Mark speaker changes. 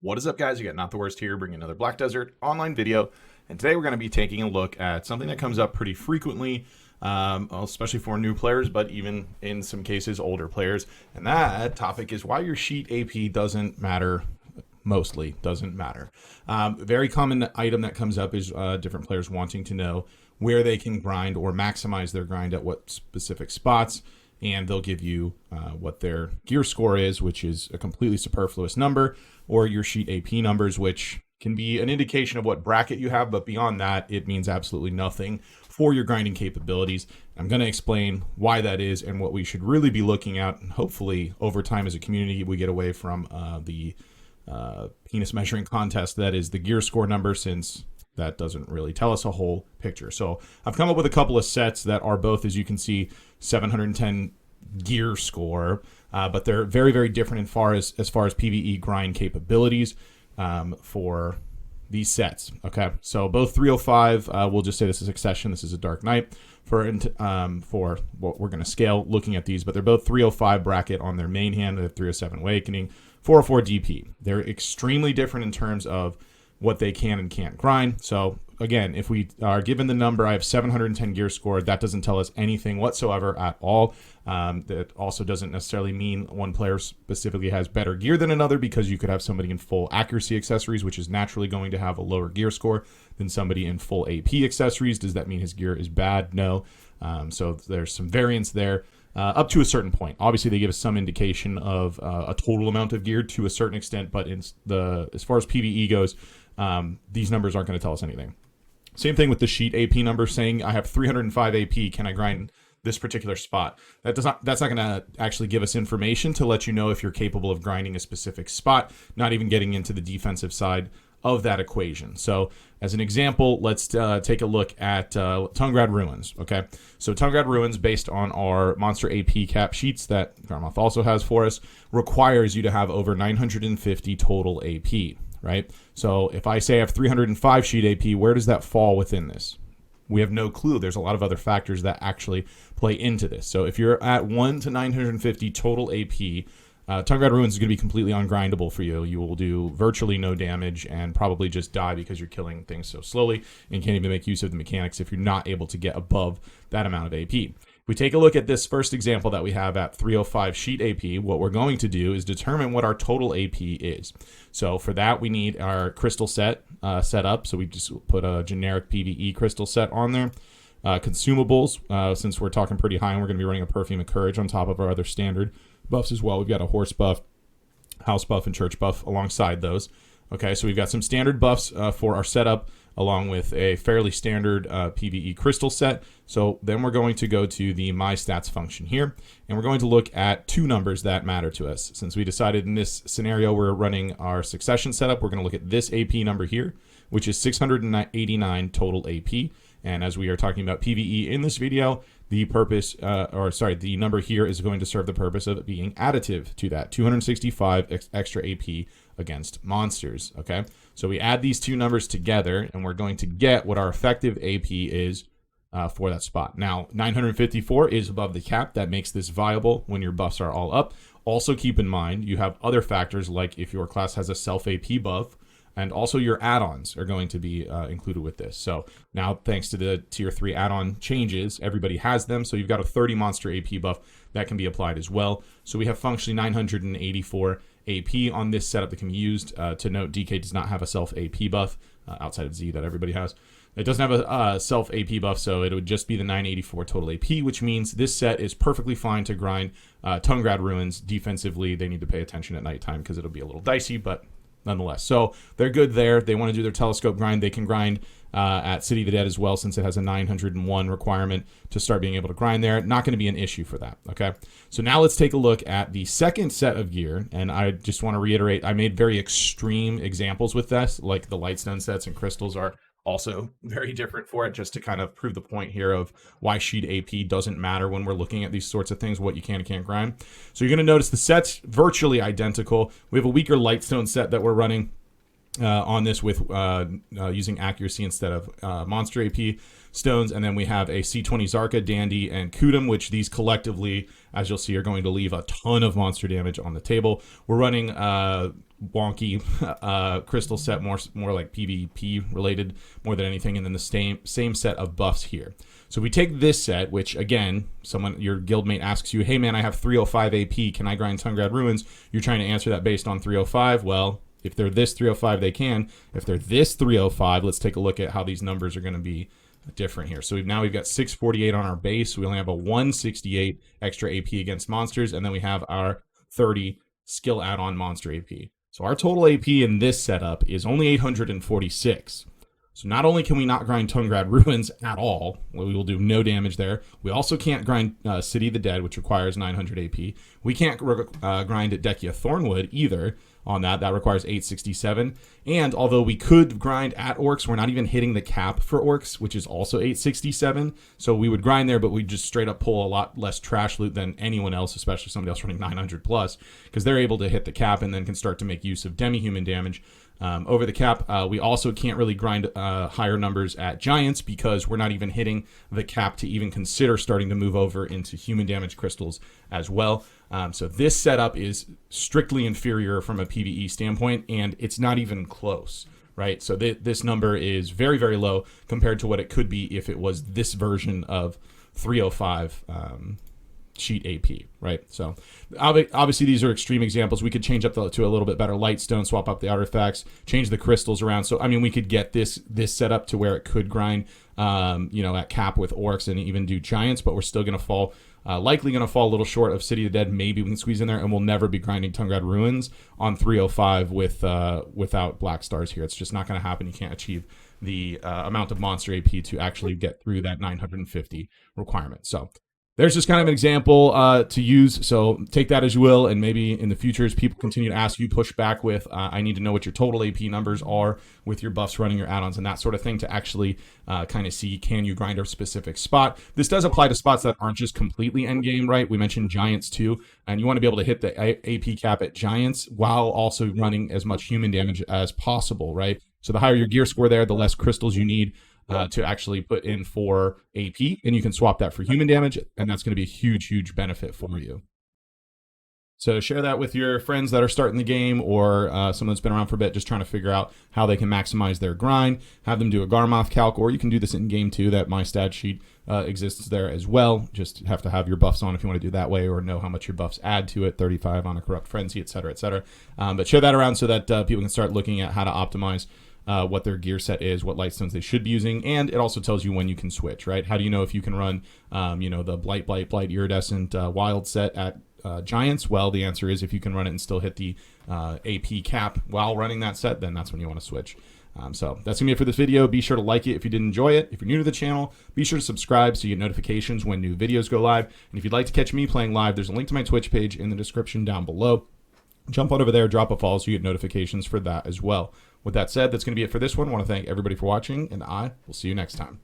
Speaker 1: What is up, guys? You got NotTheWorst here, bringing another Black Desert online video. And today we're going to be taking a look at something that comes up pretty frequently, especially for new players, but even in some cases, older players. And that topic is why your sheet AP doesn't matter. Mostly doesn't matter. Very common item that comes up is different players wanting to know where they can grind or maximize their grind at what specific spots. And they'll give you what their gear score is, which is a completely superfluous number, or your sheet AP numbers, which can be an indication of what bracket you have, but beyond that, it means absolutely nothing for your grinding capabilities. I'm going to explain why that is and what we should really be looking at. And hopefully, over time as a community, we get away from the penis measuring contest that is the gear score number, since that doesn't really tell us a whole picture. So I've come up with a couple of sets that are both, as you can see, 710 gear score, but they're very, very different as far as PvE grind capabilities for these sets. Okay, so both 305, we'll just say this is Succession, this is a Dark Knight for what we're going to scale looking at these, but they're both 305 bracket on their main hand. They have 307 Awakening, 404 DP. They're extremely different in terms of what they can and can't grind. So again, if we are given the number, I have 710 gear score, that doesn't tell us anything whatsoever at all. That also doesn't necessarily mean one player specifically has better gear than another, because you could have somebody in full accuracy accessories, which is naturally going to have a lower gear score than somebody in full AP accessories. Does that mean his gear is bad? No. So there's some variance there. Up to a certain point. Obviously, they give us some indication of a total amount of gear to a certain extent, but as far as PvE goes, these numbers aren't going to tell us anything. Same thing with the sheet AP number, saying I have 305 AP. Can I grind this particular spot? That's not going to actually give us information to let you know if you're capable of grinding a specific spot. Not even getting into the defensive side of that equation. So as an example, let's take a look at Tungrad Ruins. Okay, so Tungrad Ruins, based on our monster AP cap sheets that Garmoth also has for us, requires you to have over 950 total AP, right? So if I say I have 305 sheet AP, where does that fall within this? We have no clue. There's a lot of other factors that actually play into this. So if you're at 1 to 950 total AP, Tungrad Ruins is going to be completely ungrindable for you. You will do virtually no damage and probably just die because you're killing things so slowly and can't even make use of the mechanics if you're not able to get above that amount of AP. If we take a look at this first example that we have at 305 sheet AP, what we're going to do is determine what our total AP is. So for that, we need our crystal set set up. So we just put a generic PvE crystal set on there. Consumables, since we're talking pretty high, and we're going to be running a Perfume of Courage on top of our other standard buffs as well. We've got a horse buff, house buff, and church buff alongside those. Okay, so we've got some standard buffs for our setup, along with a fairly standard PvE crystal set. So then we're going to go to the My Stats function here, and we're going to look at two numbers that matter to us. Since we decided in this scenario we're running our Succession setup, we're going to look at this AP number here, which is 689 total AP. And as we are talking about PvE in this video, the the number here is going to serve the purpose of being additive to that 265 extra AP against monsters. Okay, so we add these two numbers together, and we're going to get what our effective AP is for that spot. Now, 954 is above the cap. That makes this viable when your buffs are all up. Also, keep in mind you have other factors, like if your class has a self AP buff, and also your add-ons are going to be included with this. So now, thanks to the tier 3 add-on changes, everybody has them. So you've got a 30 monster AP buff that can be applied as well. So we have functionally 984 AP on this setup that can be used. To note, DK does not have a self AP buff outside of Z that everybody has. It doesn't have a self AP buff, so it would just be the 984 total AP, which means this set is perfectly fine to grind Tungrad Ruins. Defensively, they need to pay attention at nighttime because it'll be a little dicey, but nonetheless. So they're good there. They want to do their telescope grind. They can grind at City of the Dead as well, since it has a 901 requirement to start being able to grind there. Not going to be an issue for that. Okay. So now let's take a look at the second set of gear. And I just want to reiterate, I made very extreme examples with this, like the Lightstone sets and crystals are also very different for it, just to kind of prove the point here of why sheet AP doesn't matter when we're looking at these sorts of things, what you can and can't grind. So you're going to notice the set's virtually identical. We have a weaker Lightstone set that we're running on this with using accuracy instead of monster AP stones. And then we have a C20 Zarka, Dandy, and Kudum, which these collectively, as you'll see, are going to leave a ton of monster damage on the table. We're running wonky crystal set, more like PvP related more than anything, and then the same set of buffs here. So we take this set, which again, your guildmate asks you, hey man, I have 305 AP, can I grind Tungrad Ruins? You're trying to answer that based on 305. Well, if they're this 305, they can. If they're this 305, let's take a look at how these numbers are going to be different here. So we've got 648 on our base. We only have a 168 extra AP against monsters, and then we have our 30 skill add-on monster AP. So our total AP in this setup is only 846. So not only can we not grind Tungrad Ruins at all, we will do no damage there. We also can't grind City of the Dead, which requires 900 AP. We can't grind at Dekia Thornwood either on that. That requires 867. And although we could grind at Orcs, we're not even hitting the cap for Orcs, which is also 867. So we would grind there, but we'd just straight up pull a lot less trash loot than anyone else, especially somebody else running 900 plus, because they're able to hit the cap and then can start to make use of demi-human damage over the cap. We also can't really grind higher numbers at Giants because we're not even hitting the cap to even consider starting to move over into human damage crystals as well. So this setup is strictly inferior from a PvE standpoint, and it's not even close, right? So this number is very, very low compared to what it could be if it was this version of 305 sheet AP, right? So obviously these are extreme examples. We could change up to a little bit better lightstone, swap up the artifacts, change the crystals around. So I mean, we could get this setup to where it could grind, at cap with Orcs and even do Giants, but we're still going to fall. Likely going to fall a little short of City of the Dead. Maybe we can squeeze in there, and we'll never be grinding Tungrad Ruins on 305 without Black Stars here. It's just not going to happen. You can't achieve the amount of monster AP to actually get through that 950 requirement. So there's just kind of an example to use. So take that as you will, and maybe in the future, as people continue to ask you, push back with, I need to know what your total AP numbers are with your buffs running your add-ons and that sort of thing to actually kind of see, can you grind a specific spot? This does apply to spots that aren't just completely endgame, right? We mentioned Giants too, and you want to be able to hit the AP cap at Giants while also running as much human damage as possible, right? So the higher your gear score there, the less crystals you need to actually put in for AP, and you can swap that for human damage, and that's going to be a huge, huge benefit for you. So share that with your friends that are starting the game, or someone that's been around for a bit, just trying to figure out how they can maximize their grind. Have them do a Garmoth calc, or you can do this in game too. That my stat sheet exists there as well. Just have to have your buffs on if you want to do that way, or know how much your buffs add to it. 35 on a Corrupt Frenzy, etc., etc. But share that around so that people can start looking at how to optimize what their gear set is, what lightstones they should be using, and it also tells you when you can switch, right? How do you know if you can run, the Blight, Iridescent Wild set at Giants? Well, the answer is if you can run it and still hit the AP cap while running that set, then that's when you want to switch. So that's going to be it for this video. Be sure to like it if you did enjoy it. If you're new to the channel, be sure to subscribe so you get notifications when new videos go live. And if you'd like to catch me playing live, there's a link to my Twitch page in the description down below. Jump on over there, drop a follow so you get notifications for that as well. With that said, that's going to be it for this one. I want to thank everybody for watching, and I will see you next time.